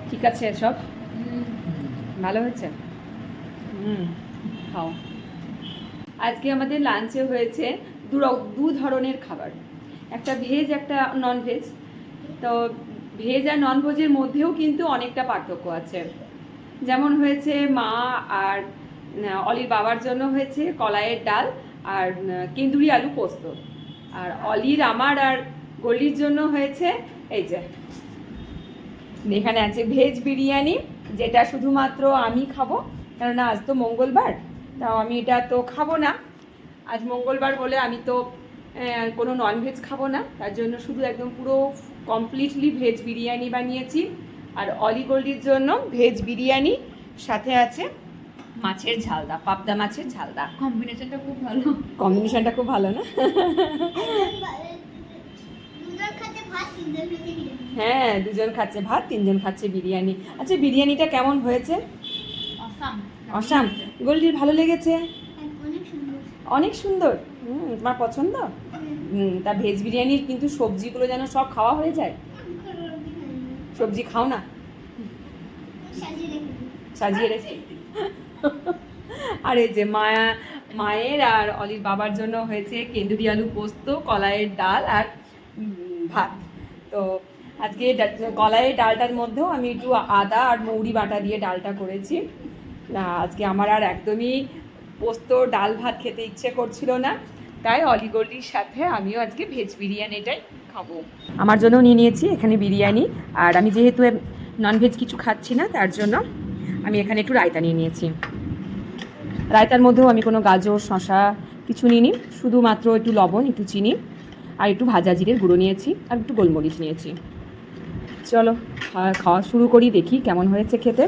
ঠিক আছে সব ভালো হয়েছে। খাও। আজকে আমাদের লাঞ্চে হয়েছে দু ধরনের খাবার, একটা ভেজ একটা নন ভেজ। তো ভেজ আর নন ভেজের মধ্যেও কিন্তু অনেকটা পার্থক্য আছে। যেমন হয়েছে মা আর অলির বাবার জন্য হয়েছে কলাইয়ের ডাল আর কেন্দুরি আলু পোস্ত, আর অলির আমার আর গলির জন্য হয়েছে এই যে এখানে আছে ভেজ বিরিয়ানি, যেটা শুধুমাত্র আমি খাবো, কেননা আজ তো মঙ্গলবার। তাও আমি এটা তো খাবো না, আজ মঙ্গলবার বলে আমি তো কোনো ননভেজ খাবো না, তার জন্য শুধু একদম পুরো কমপ্লিটলি ভেজ বিরিয়ানি বানিয়েছি। আর অলি গলির জন্য ভেজ বিরিয়ানি, সাথে আছে মাছের ঝালদা, পাবদা মাছের ঝালদা। কম্বিনেশনটা খুব ভালো। কম্বিনেশনটা খুব ভালো না? হ্যাঁ, দুজন খাচ্ছে ভাত, তিনজন খাচ্ছে বিরিয়ানি। আচ্ছা, বিরিয়ানিটা কেমন হয়েছে? অসাম। গোল্ডির ভালো লেগেছে? অনেক সুন্দর। তোমার পছন্দ? তা ভেজ বিরিয়ানির কিন্তু সবজিগুলো যেন সব খাওয়া হয়ে যায়। সবজি খাও না? সাজিয়ে রেখে। আর এই যে মায়ের আর অলির বাবার জন্য হয়েছে কেন্দুরি আলু পোস্ত, কলাইয়ের ডাল আর ভাত। তো আজকে কলাইয়ের ডালটার মধ্যেও আমি একটু আদা আর মৌরি বাটা দিয়ে ডালটা করেছি। আজকে আমার আর একদমই পোস্ত ডাল ভাত খেতে ইচ্ছে করছিল না, তাই অলি গলির সাথে আমিও আজকে ভেজ বিরিয়ানিটাই খাবো। আমার জন্য নিয়ে নিয়েছি এখানে বিরিয়ানি, আর আমি যেহেতু ননভেজ কিছু খাচ্ছি না, তার জন্য আমি এখানে একটু রায়তা নিয়ে নিয়েছি। রায়তার মধ্যেও আমি কোনো গাজর শসা কিছু নিইনি, শুধুমাত্র একটু লবণ, একটু চিনি আর একটু ভাজা জিরের গুঁড়ো নিয়েছি, আর একটু গোলমরিচ নিয়েছি। চলো খাওয়া শুরু করি, দেখি কেমন হয়েছে খেতে।